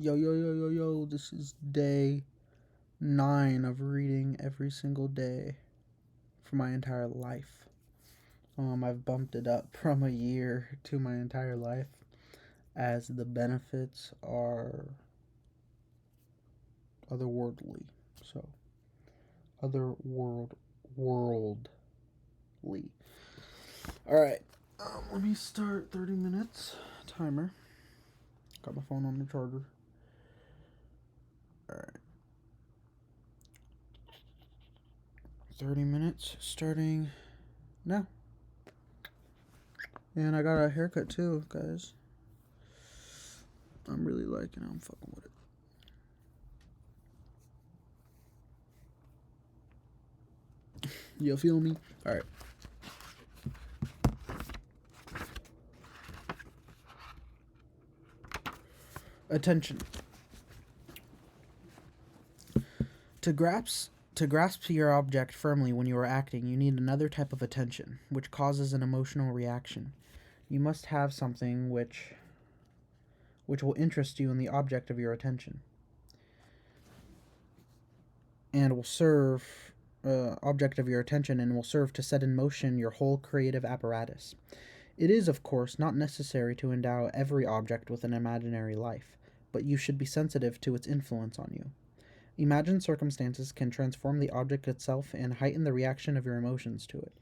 Yo, yo, yo, yo, yo, this is day 9 of reading every single day for my entire life. I've bumped it up from a year to my entire life as the benefits are otherworldly. So, worldly. Alright, let me start 30 minutes timer. Got my phone on the charger. Alright. 30 minutes starting now. And I got a haircut too, guys. I'm really liking it. I'm fucking with it. You feel me? Alright. Attention. To grasp your object firmly when you are acting, you need another type of attention, which causes an emotional reaction. You must have something which will interest you in the object of your attention, and will serve object of your attention and will serve to set in motion your whole creative apparatus. It is, of course, not necessary to endow every object with an imaginary life, but you should be sensitive to its influence on you. Imagined circumstances can transform the object itself and heighten the reaction of your emotions to it.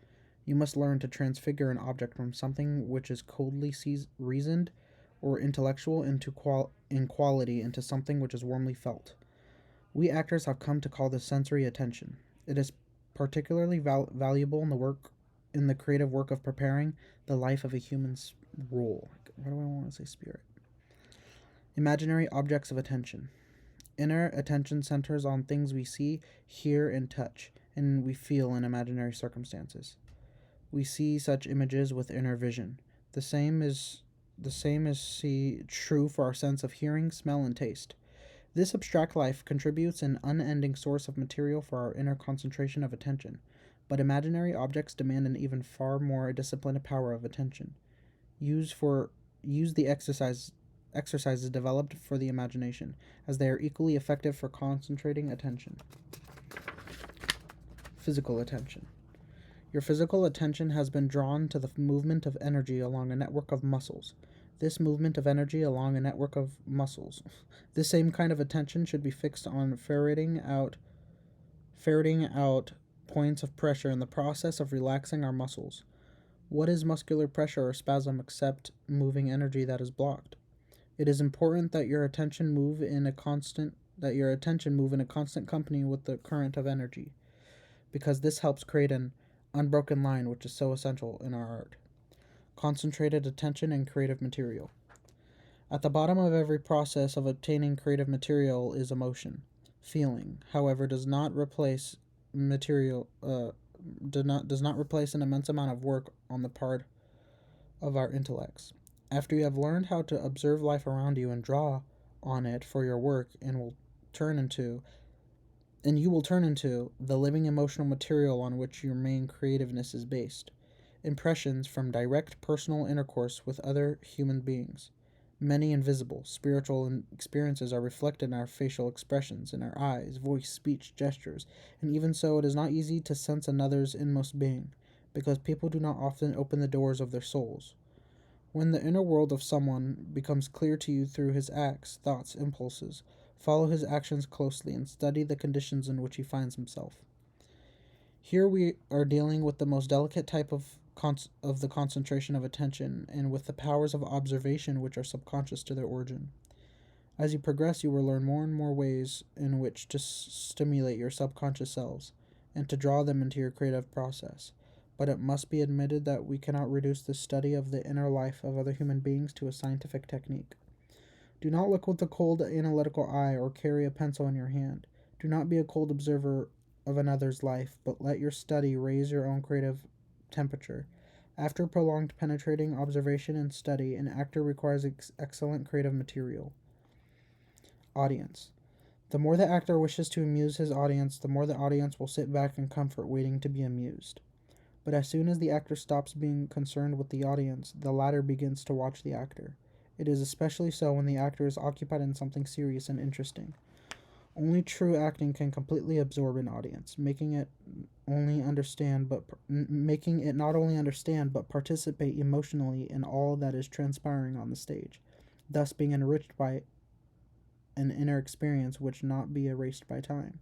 You must learn to transfigure an object from something which is coldly reasoned or intellectual in quality into something which is warmly felt. We actors have come to call this sensory attention. It is particularly valuable in the creative work of preparing the life of a human's role. Why do I want to say spirit? Imaginary objects of attention. Inner attention centers on things we see, hear, and touch, and we feel in imaginary circumstances. We see such images with inner vision. The same is true for our sense of hearing, smell, and taste. This abstract life contributes an unending source of material for our inner concentration of attention, but imaginary objects demand an even far more disciplined power of attention. Use the exercises developed for the imagination, as they are equally effective for concentrating attention. Physical attention. Your physical attention has been drawn to the movement of energy along a network of muscles. This movement of energy along a network of muscles. This same kind of attention should be fixed on ferreting out points of pressure in the process of relaxing our muscles. What is muscular pressure or spasm except moving energy that is blocked? It is important that your attention move in a constant company with the current of energy, because this helps create an unbroken line which is so essential in our art. Concentrated attention and creative material. At the bottom of every process of obtaining creative material is emotion. Feeling, however, does not replace an immense amount of work on the part of our intellects. After you have learned how to observe life around you and draw on it for your work, you will turn into the living emotional material on which your main creativeness is based. Impressions from direct personal intercourse with other human beings. Many invisible, spiritual experiences are reflected in our facial expressions, in our eyes, voice, speech, gestures, and even so it is not easy to sense another's inmost being, because people do not often open the doors of their souls. When the inner world of someone becomes clear to you through his acts, thoughts, impulses, follow his actions closely and study the conditions in which he finds himself. Here we are dealing with the most delicate type of the concentration of attention, and with the powers of observation which are subconscious to their origin. As you progress, you will learn more and more ways in which to stimulate your subconscious selves, and to draw them into your creative process. But it must be admitted that we cannot reduce the study of the inner life of other human beings to a scientific technique. Do not look with a cold analytical eye or carry a pencil in your hand. Do not be a cold observer of another's life, but let your study raise your own creative temperature. After prolonged penetrating observation and study, an actor requires excellent creative material. Audience. The more the actor wishes to amuse his audience, the more the audience will sit back in comfort waiting to be amused. But as soon as the actor stops being concerned with the audience, the latter begins to watch the actor. It is especially so when the actor is occupied in something serious and interesting. Only true acting can completely absorb an audience, making it not only understand but participate emotionally in all that is transpiring on the stage, thus being enriched by an inner experience which not be erased by time.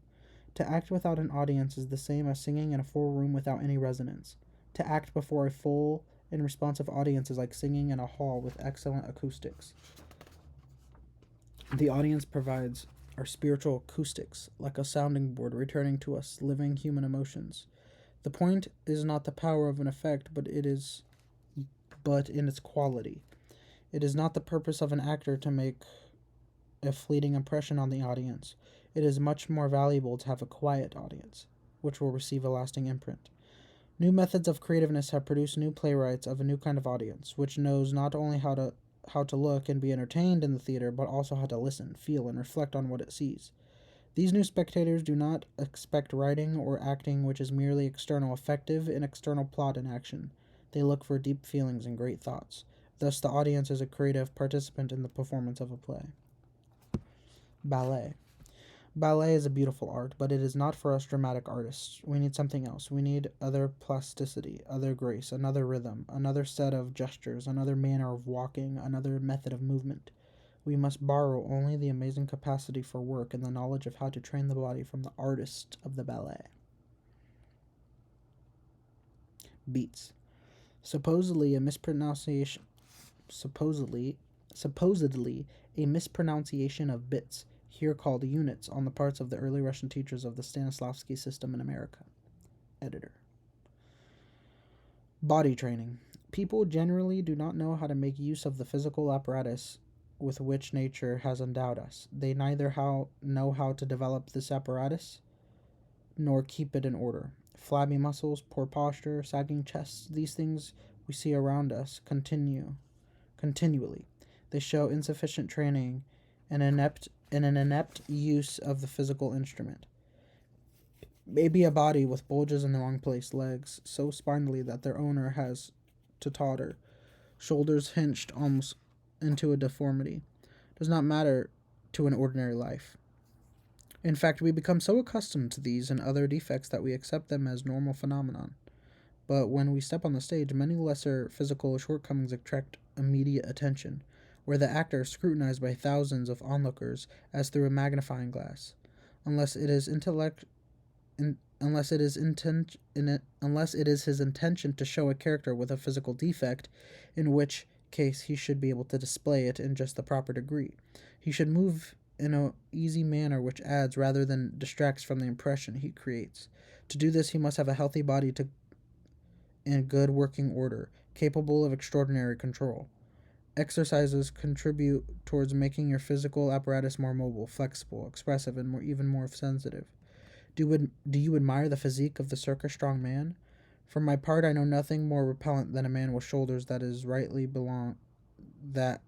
To act without an audience is the same as singing in a full room without any resonance. To act before a full and responsive audience is like singing in a hall with excellent acoustics. The audience provides our spiritual acoustics, like a sounding board returning to us living human emotions. The point is not the power of an effect, but in its quality. It is not the purpose of an actor to make a fleeting impression on the audience. It is much more valuable to have a quiet audience, which will receive a lasting imprint. New methods of creativeness have produced new playwrights of a new kind of audience, which knows not only how to look and be entertained in the theater, but also how to listen, feel, and reflect on what it sees. These new spectators do not expect writing or acting which is merely external, effective in external plot and action. They look for deep feelings and great thoughts. Thus, the audience is a creative participant in the performance of a play. Ballet. Ballet is a beautiful art, but it is not for us dramatic artists. We need something else. We need other plasticity, other grace, another rhythm, another set of gestures, another manner of walking, another method of movement. We must borrow only the amazing capacity for work and the knowledge of how to train the body from the artist of the ballet. Beats. Supposedly a mispronunciation of bits, here called units, on the parts of the early Russian teachers of the Stanislavski system in America. Editor. Body training. People generally do not know how to make use of the physical apparatus with which nature has endowed us. They neither know how to develop this apparatus nor keep it in order. Flabby muscles, poor posture, sagging chests, these things we see around us continually. They show insufficient training and an inept use of the physical instrument. Maybe a body with bulges in the wrong place, legs so spindly that their owner has to totter, shoulders hinged almost into a deformity, does not matter to an ordinary life. In fact, we become so accustomed to these and other defects that we accept them as normal phenomenon. But when we step on the stage, many lesser physical shortcomings attract immediate attention, where the actor is scrutinized by thousands of onlookers as through a magnifying glass. Unless it is his intention to show a character with a physical defect, in which case he should be able to display it in just the proper degree. He should move in an easy manner which adds rather than distracts from the impression he creates. To do this, he must have a healthy body in good working order, capable of extraordinary control. Exercises contribute towards making your physical apparatus more mobile, flexible, expressive, and even more sensitive. Do you admire the physique of the circus strong man? For my part, I know nothing more repellent than a man with shoulders that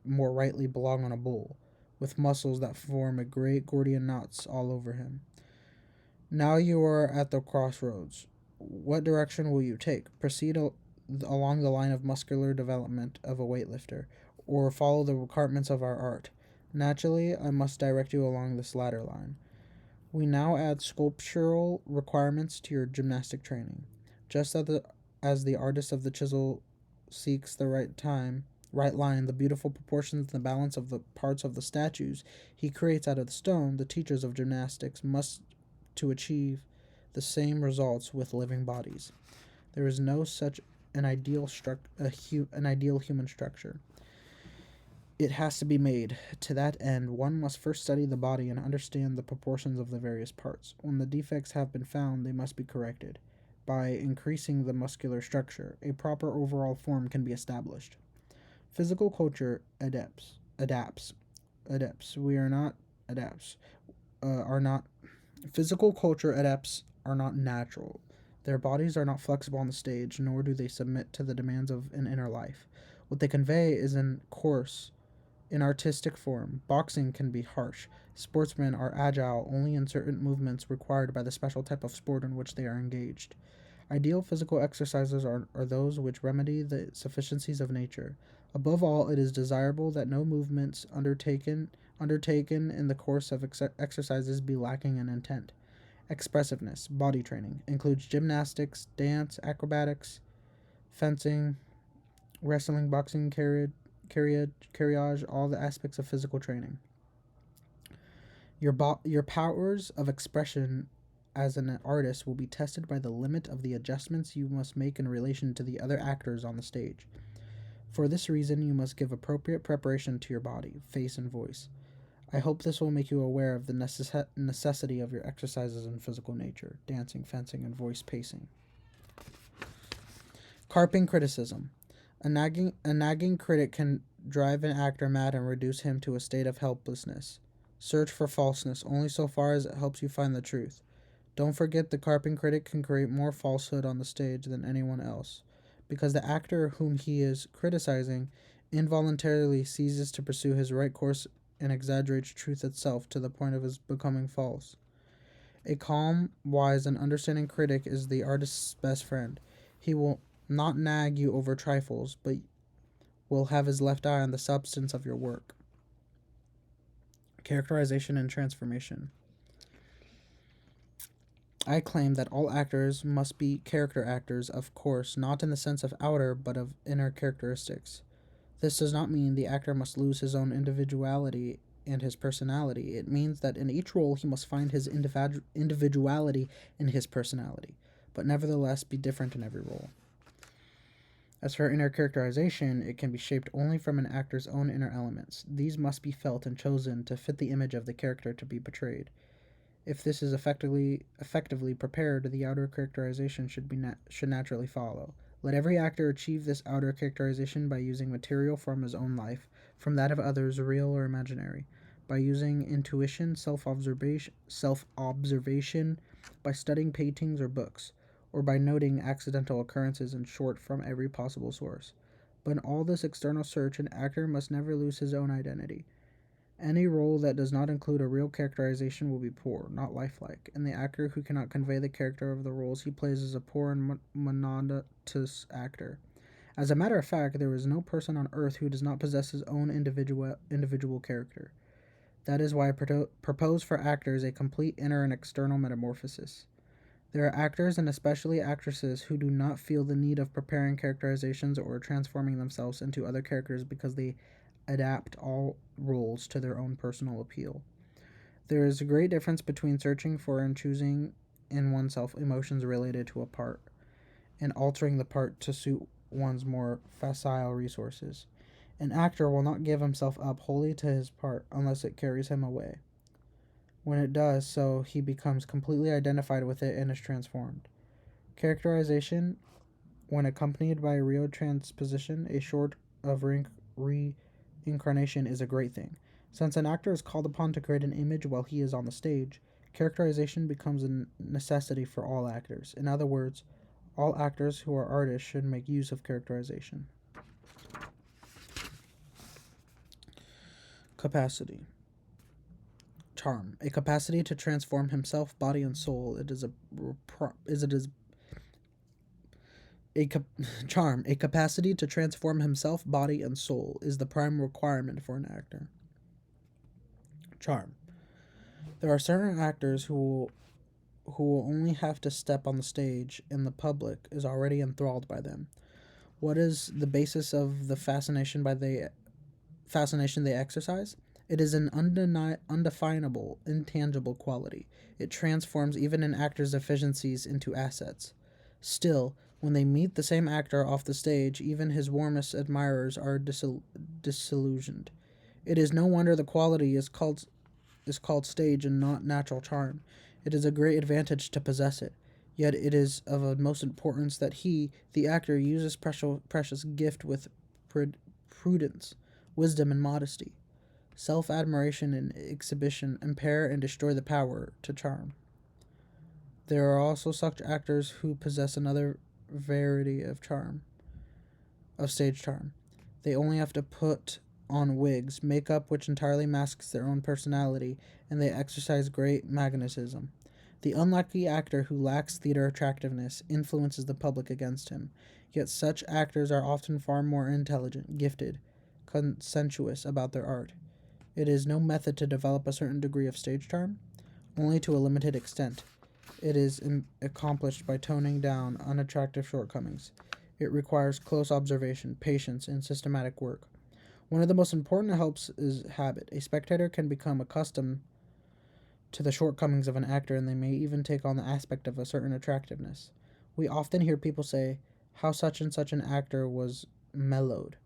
more rightly belong on a bull, with muscles that form a great Gordian knots all over him. Now you are at the crossroads. What direction will you take? Proceed along the line of muscular development of a weightlifter, or follow the requirements of our art? Naturally, I must direct you along this latter line. We now add sculptural requirements to your gymnastic training. Just as the artist of the chisel seeks the right line, the beautiful proportions and the balance of the parts of the statues he creates out of the stone, the teachers of gymnastics must to achieve the same results with living bodies. There is no such an ideal human structure. It has to be made. To that end, one must first study the body and understand the proportions of the various parts. When the defects have been found, they must be corrected. By increasing the muscular structure, a proper overall form can be established. Physical culture adapts. We are not adapts. Are not Physical culture adepts are not natural. Their bodies are not flexible on the stage, nor do they submit to the demands of an inner life. What they convey is in artistic form. Boxing can be harsh. Sportsmen are agile only in certain movements required by the special type of sport in which they are engaged. Ideal physical exercises are those which remedy the sufficiencies of nature. Above all, it is desirable that no movements undertaken in the course of exercises be lacking in intent. Expressiveness, body training, includes gymnastics, dance, acrobatics, fencing, wrestling, boxing, carriage, all the aspects of physical training. Your powers of expression as an artist will be tested by the limit of the adjustments you must make in relation to the other actors on the stage. For this reason, you must give appropriate preparation to your body, face, and voice. I hope this will make you aware of the necessity of your exercises in physical nature, dancing, fencing, and voice pacing. Carping criticism. A nagging critic can drive an actor mad and reduce him to a state of helplessness. Search for falseness only so far as it helps you find the truth. Don't forget the carping critic can create more falsehood on the stage than anyone else, because the actor whom he is criticizing involuntarily ceases to pursue his right course and exaggerates truth itself to the point of his becoming false. A calm, wise, and understanding critic is the artist's best friend. He will not nag you over trifles, but will have his left eye on the substance of your work. Characterization and transformation. I claim that all actors must be character actors, of course, not in the sense of outer, but of inner characteristics. This does not mean the actor must lose his own individuality and his personality. It means that in each role he must find his individuality in his personality, but nevertheless be different in every role. As for inner characterization, it can be shaped only from an actor's own inner elements. These must be felt and chosen to fit the image of the character to be portrayed. If this is effectively prepared, the outer characterization should naturally follow. Let every actor achieve this outer characterization by using material from his own life, from that of others, real or imaginary, by using intuition, self-observation, by studying paintings or books, or by noting accidental occurrences, in short, from every possible source. But in all this external search, an actor must never lose his own identity. Any role that does not include a real characterization will be poor, not lifelike, and the actor who cannot convey the character of the roles he plays is a poor and monotonous actor. As a matter of fact, there is no person on earth who does not possess his own individual character. That is why I propose for actors a complete inner and external metamorphosis. There are actors, and especially actresses, who do not feel the need of preparing characterizations or transforming themselves into other characters because they adapt all roles to their own personal appeal. There is a great difference between searching for and choosing in oneself emotions related to a part, and altering the part to suit one's more facile resources. An actor will not give himself up wholly to his part unless it carries him away. When it does so, he becomes completely identified with it and is transformed. Characterization, when accompanied by a real transposition, a sort of reincarnation, is a great thing. Since an actor is called upon to create an image while he is on the stage, characterization becomes a necessity for all actors. In other words, all actors who are artists should make use of characterization. Capacity. Charm. A capacity to transform himself, body, and soul. Charm. A capacity to transform himself, body, and soul is the prime requirement for an actor. Charm. There are certain actors who will only have to step on the stage and the public is already enthralled by them. What is the basis of the fascination they exercise? It is an undefinable, intangible quality. It transforms even an actor's deficiencies into assets. Still, when they meet the same actor off the stage, even his warmest admirers are disillusioned. It is no wonder the quality is called stage and not natural charm. It is a great advantage to possess it. Yet it is of utmost importance that he, the actor, uses precious gift with prudence, wisdom, and modesty. Self-admiration and exhibition impair and destroy the power to charm. There are also such actors who possess another variety of stage charm. They only have to put on wigs, makeup which entirely masks their own personality, and they exercise great magnetism. The unlucky actor who lacks theater attractiveness influences the public against him, yet such actors are often far more intelligent, gifted, conscientious about their art. It is no method to develop a certain degree of stage charm, only to a limited extent. It is accomplished by toning down unattractive shortcomings. It requires close observation, patience, and systematic work. One of the most important helps is habit. A spectator can become accustomed to the shortcomings of an actor, and they may even take on the aspect of a certain attractiveness. We often hear people say how such and such an actor was mellowed.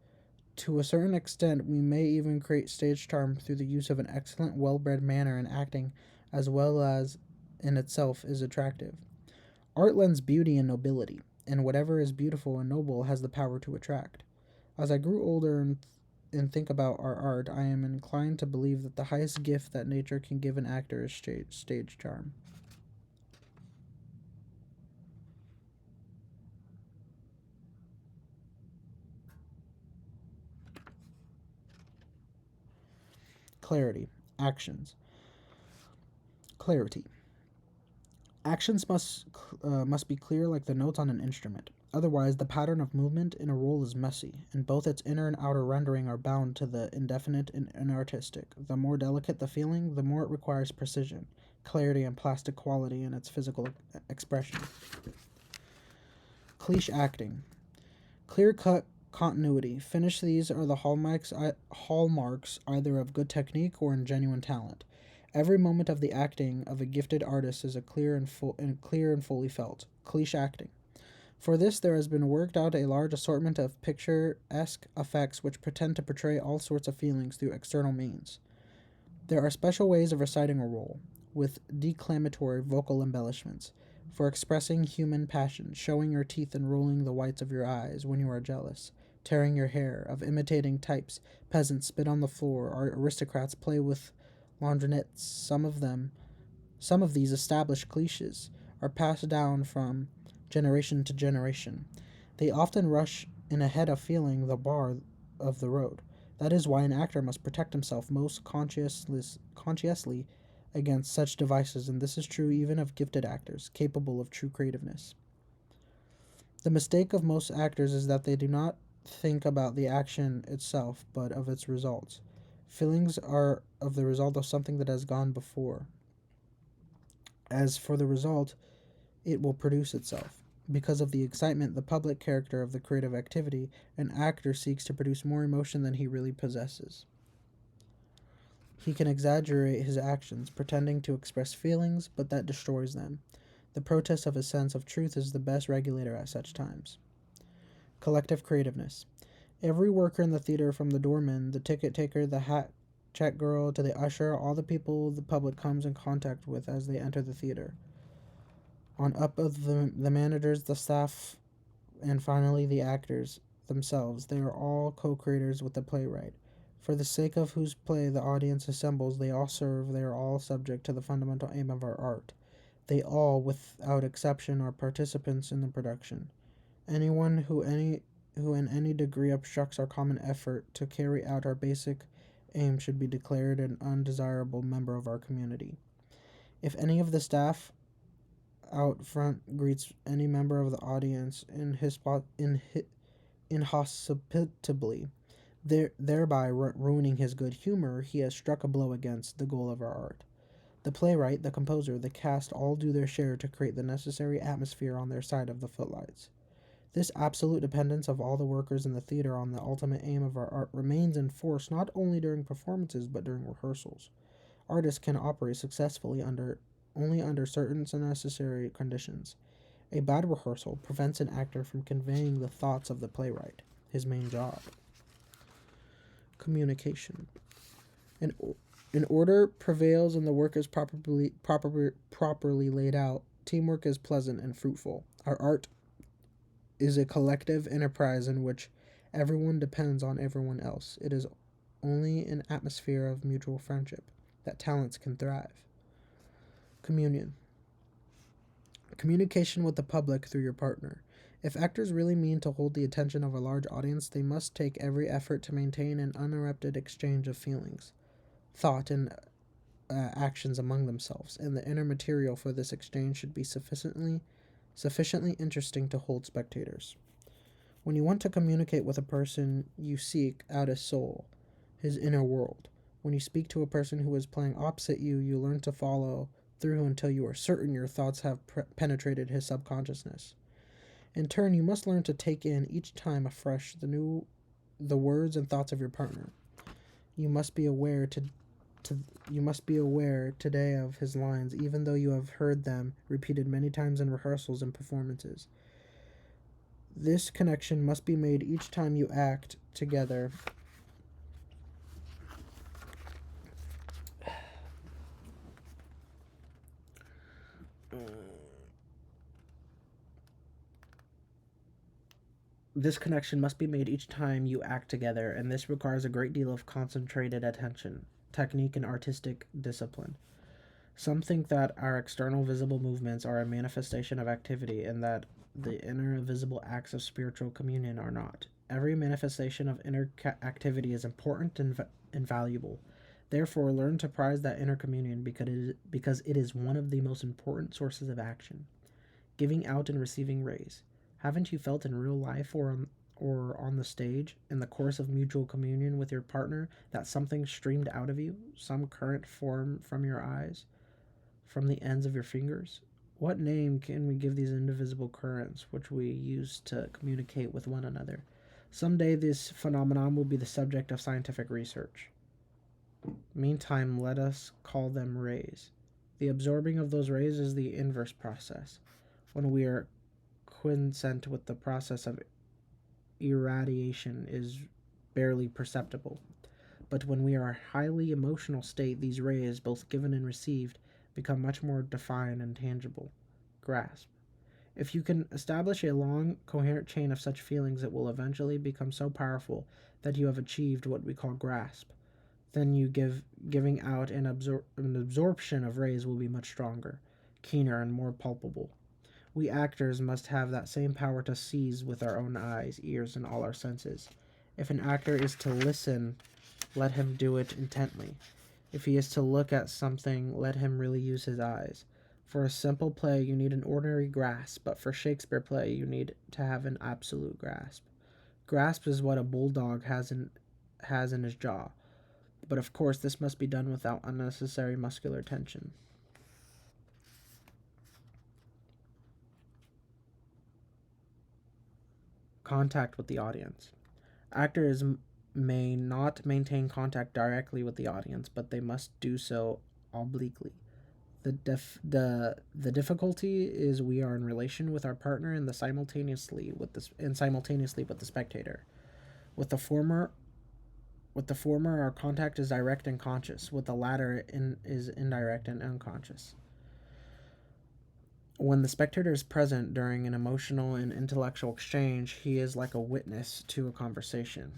To a certain extent, we may even create stage charm through the use of an excellent, well bred manner in acting, as well as in itself is attractive. Art lends beauty and nobility, and whatever is beautiful and noble has the power to attract. As I grew older and think about our art, I am inclined to believe that the highest gift that nature can give an actor is stage charm. Clarity. Actions. Clarity. Actions must be clear like the notes on an instrument. Otherwise, the pattern of movement in a role is messy, and both its inner and outer rendering are bound to the indefinite and inartistic. The more delicate the feeling, the more it requires precision, clarity, and plastic quality in its physical expression. Cliche acting. Clear cut continuity. Finish these are the hallmarks either of good technique or in genuine talent. Every moment of the acting of a gifted artist is a clear and fully felt. Cliche acting. For this, there has been worked out a large assortment of picturesque effects which pretend to portray all sorts of feelings through external means. There are special ways of reciting a role, with declamatory vocal embellishments, for expressing human passion, showing your teeth and rolling the whites of your eyes when you are jealous, tearing your hair, of imitating types, peasants spit on the floor, or aristocrats play with laundronettes. Some of these established cliches are passed down from generation to generation. They often rush in ahead of feeling the bar of the road. That is why an actor must protect himself most consciously against such devices, and this is true even of gifted actors, capable of true creativeness. The mistake of most actors is that they do not think about the action itself, but of its results. Feelings are of the result of something that has gone before. As for the result, it will produce itself. Because of the excitement, the public character of the creative activity, an actor seeks to produce more emotion than he really possesses. He can exaggerate his actions, pretending to express feelings, but that destroys them. The protest of his sense of truth is the best regulator at such times. Collective creativeness. Every worker in the theater, from the doorman, the ticket taker, the hat check girl, to the usher, all the people the public comes in contact with as they enter the theater. On up of the managers, the staff, and finally the actors themselves, they are all co-creators with the playwright. For the sake of whose play the audience assembles, they all serve, they are all subject to the fundamental aim of our art. They all, without exception, are participants in the production. Anyone who in any degree obstructs our common effort to carry out our basic aim should be declared an undesirable member of our community. If any of the staff out front greets any member of the audience inhospitably, thereby ruining his good humor, he has struck a blow against the goal of our art. The playwright, the composer, the cast all do their share to create the necessary atmosphere on their side of the footlights. This absolute dependence of all the workers in the theater on the ultimate aim of our art remains in force not only during performances but during rehearsals. Artists can operate successfully only under certain necessary conditions. A bad rehearsal prevents an actor from conveying the thoughts of the playwright, his main job. Communication. An order prevails and the work is properly laid out. Teamwork is pleasant and fruitful. Our art is a collective enterprise in which everyone depends on everyone else. It is only an atmosphere of mutual friendship that talents can thrive. Communication with the public through your partner. If actors really mean to hold the attention of a large audience, they must take every effort to maintain an uninterrupted exchange of feelings, thought, and actions among themselves, and the inner material for this exchange should be sufficiently interesting to hold spectators. When you want to communicate with a person, you seek out his soul, his inner world. When you speak to a person who is playing opposite you, you learn to follow through until you are certain your thoughts have penetrated his subconsciousness. In turn, you must learn to take in each time afresh the words and thoughts of your partner. You must be aware you must be aware today of his lines, even though you have heard them repeated many times in rehearsals and performances. This connection must be made each time you act together. This connection must be made each time you act together, and this requires a great deal of concentrated attention, technique, and artistic discipline. Some think that our external visible movements are a manifestation of activity, and that the inner visible acts of spiritual communion are not. Every manifestation of inner activity is important and valuable. Therefore, learn to prize that inner communion because it is one of the most important sources of action. Giving out and receiving rays. Haven't you felt in real life or on the stage, in the course of mutual communion with your partner, that something streamed out of you, some current form from your eyes, from the ends of your fingers? What name can we give these indivisible currents which we use to communicate with one another? Some day this phenomenon will be the subject of scientific research. Meantime, let us call them rays. The absorbing of those rays is the inverse process. When we are quiescent with the process of irradiation is barely perceptible. But when we are in a highly emotional state, these rays, both given and received, become much more defined and tangible. Grasp. If you can establish a long, coherent chain of such feelings, it will eventually become so powerful that you have achieved what we call grasp. Then giving out an absorption of rays will be much stronger, keener, and more palpable. We actors must have that same power to seize with our own eyes, ears, and all our senses. If an actor is to listen, let him do it intently. If he is to look at something, let him really use his eyes. For a simple play, you need an ordinary grasp, but for Shakespeare play, you need to have an absolute grasp. Grasp is what a bulldog has in his jaw, but of course this must be done without unnecessary muscular tension. Contact with the audience. Actors may not maintain contact directly with the audience, but they must do so obliquely. The difficulty is we are in relation with our partner and simultaneously with the spectator. With the former, our contact is direct and conscious. With the latter, is indirect and unconscious. When the spectator is present during an emotional and intellectual exchange, he is like a witness to a conversation.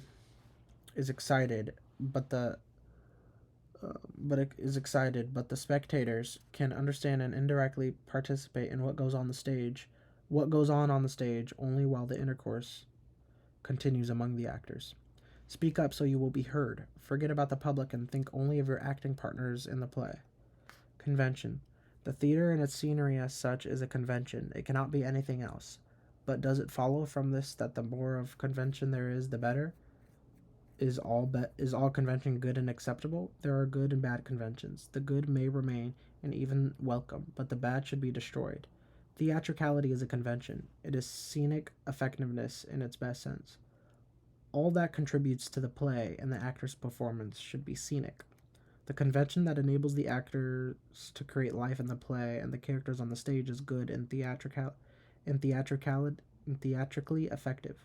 Is excited, but the spectators can understand and indirectly participate in what goes on the stage only while the intercourse continues among the actors. Speak up so you will be heard. Forget about the public and think only of your acting partners in the play. Convention. The theater and its scenery as such is a convention. It cannot be anything else. But does it follow from this that the more of convention there is, the better? Is all convention good and acceptable? There are good and bad conventions. The good may remain and even welcome, but the bad should be destroyed. Theatricality is a convention. It is scenic effectiveness in its best sense. All that contributes to the play and the actor's performance should be scenic. The convention that enables the actors to create life in the play and the characters on the stage is good and theatrically effective.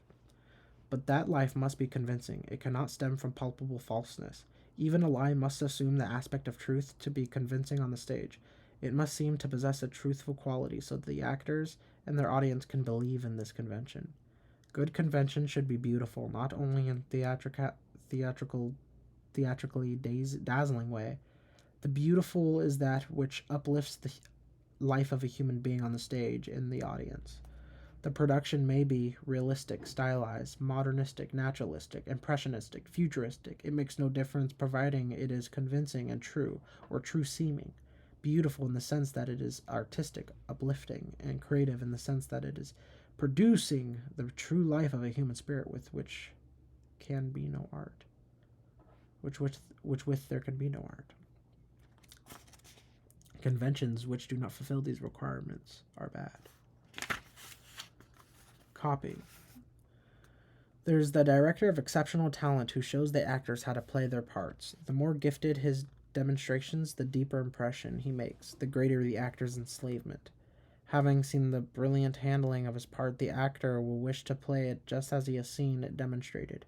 But that life must be convincing. It cannot stem from palpable falseness. Even a lie must assume the aspect of truth to be convincing on the stage. It must seem to possess a truthful quality so that the actors and their audience can believe in this convention. Good convention should be beautiful, not only in theatrically dazzling way. The beautiful is that which uplifts the life of a human being on the stage in the audience. The production may be realistic, stylized, modernistic, naturalistic, impressionistic, futuristic. It makes no difference providing it is convincing and true, or true seeming. Beautiful in the sense that it is artistic, uplifting, and creative in the sense that it is producing the true life of a human spirit with which can be no art. Which with there can be no art. Conventions which do not fulfill these requirements are bad. Copy. There's the director of exceptional talent who shows the actors how to play their parts. The more gifted his demonstrations, the deeper impression he makes, the greater the actor's enslavement. Having seen the brilliant handling of his part, the actor will wish to play it just as he has seen it demonstrated.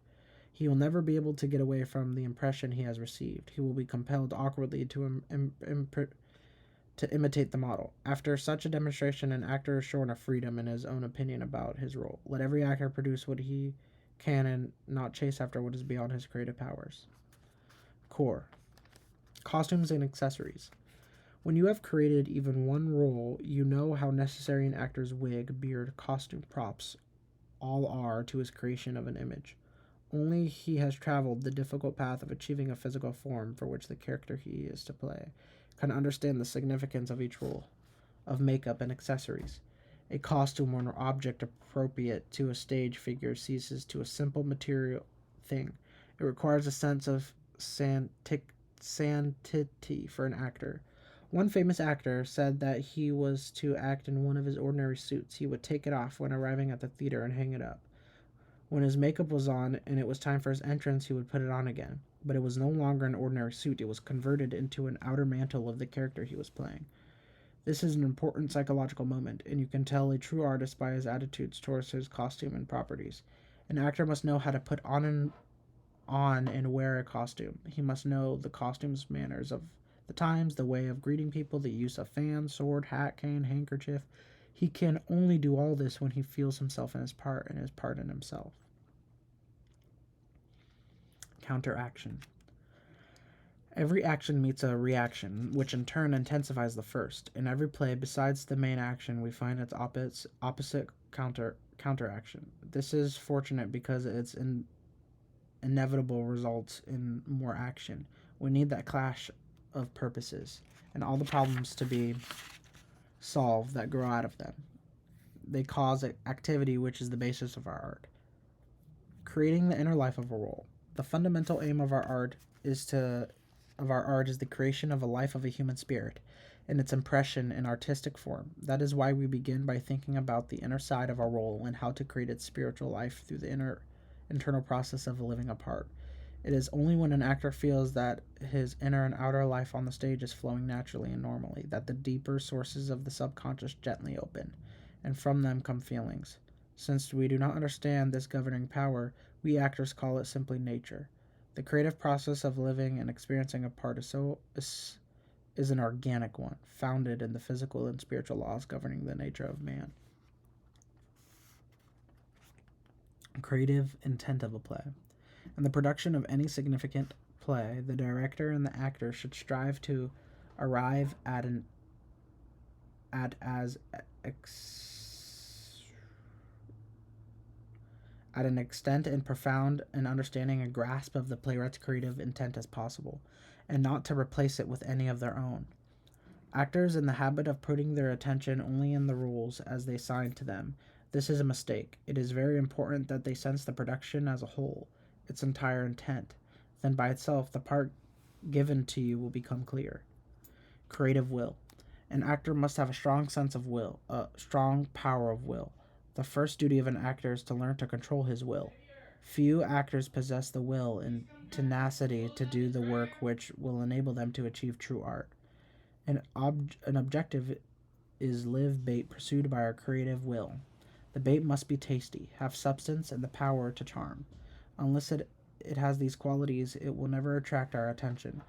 He will never be able to get away from the impression he has received. He will be compelled awkwardly to imitate the model. After such a demonstration, an actor is shorn of freedom in his own opinion about his role. Let every actor produce what he can and not chase after what is beyond his creative powers. Core. Costumes and accessories. When you have created even one role, you know how necessary an actor's wig, beard, costume, props all are to his creation of an image. Only he has traveled the difficult path of achieving a physical form for which the character he is to play can understand the significance of each role, of makeup and accessories. A costume or an object appropriate to a stage figure ceases to a simple material thing. It requires a sense of sanctity for an actor. One famous actor said that he was to act in one of his ordinary suits. He would take it off when arriving at the theater and hang it up. When his makeup was on and it was time for his entrance, he would put it on again. But it was no longer an ordinary suit. It was converted into an outer mantle of the character he was playing. This is an important psychological moment, and you can tell a true artist by his attitudes towards his costume and properties. An actor must know how to put on and wear a costume. He must know the costume's manners of the times, the way of greeting people, the use of fan, sword, hat, cane, handkerchief. He can only do all this when he feels himself in his part and his part in himself. Counteraction. Every action meets a reaction, which in turn intensifies the first. In every play, besides the main action, we find its opposite counteraction. This is fortunate because its inevitable results in more action. We need that clash of purposes and all the problems to be solved that grow out of them. They cause activity, which is the basis of our art. Creating the inner life of a role. The fundamental aim of our art is the creation of a life of a human spirit and its impression in artistic form. That is why we begin by thinking about the inner side of our role and how to create its spiritual life through the internal process of living a part. It is only when an actor feels that his inner and outer life on the stage is flowing naturally and normally that the deeper sources of the subconscious gently open, and from them come feelings. Since we do not understand this governing power, we actors call it simply nature. The creative process of living and experiencing a part is an organic one, founded in the physical and spiritual laws governing the nature of man. Creative intent of a play. In the production of any significant play, the director and the actor should strive to arrive at an extent and profound an understanding and grasp of the playwright's creative intent as possible, and not to replace it with any of their own. Actors in the habit of putting their attention only in the roles as they assign to them. This is a mistake. It is very important that they sense the production as a whole, its entire intent. Then by itself, the part given to you will become clear. Creative will. An actor must have a strong sense of will, a strong power of will. The first duty of an actor is to learn to control his will. Few actors possess the will and tenacity to do the work which will enable them to achieve true art. An objective is live bait pursued by our creative will. The bait must be tasty, have substance, and the power to charm. Unless it has these qualities, it will never attract our attention.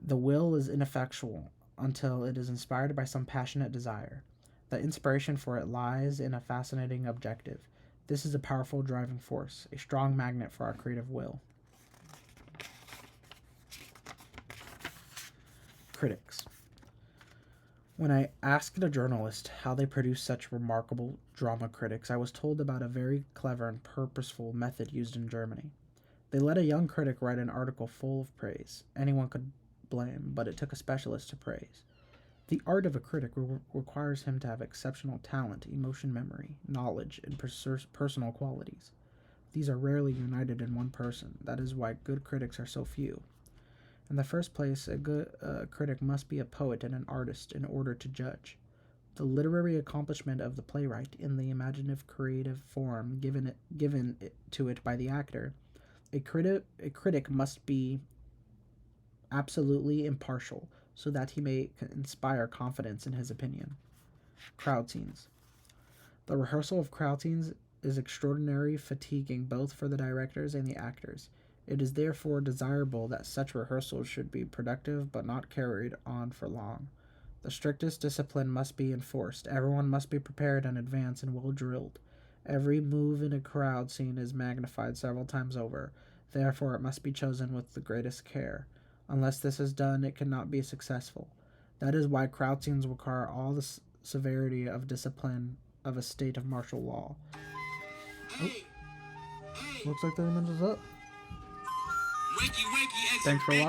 The will is ineffectual until it is inspired by some passionate desire. The inspiration for it lies in a fascinating objective. This is a powerful driving force, a strong magnet for our creative will. Critics. When I asked a journalist how they produce such remarkable drama critics, I was told about a very clever and purposeful method used in Germany. They let a young critic write an article full of praise. Anyone could blame, but it took a specialist to praise. The art of a critic requires him to have exceptional talent, emotion memory, knowledge, and personal qualities. These are rarely united in one person. That is why good critics are so few. In the first place, a good critic must be a poet and an artist in order to judge. The literary accomplishment of the playwright in the imaginative creative form given to it by the actor, a critic must be absolutely impartial so that he may inspire confidence in his opinion. Crowd scenes. The rehearsal of crowd scenes is extraordinarily fatiguing both for the directors and the actors. It is therefore desirable that such rehearsals should be productive but not carried on for long. The strictest discipline must be enforced. Everyone must be prepared in advance and well drilled. Every move in a crowd scene is magnified several times over. Therefore, it must be chosen with the greatest care. Unless this is done, it cannot be successful. That is why crowd scenes require all the severity of discipline of a state of martial law. Oh, looks like 30 minutes is up. Thanks for watching.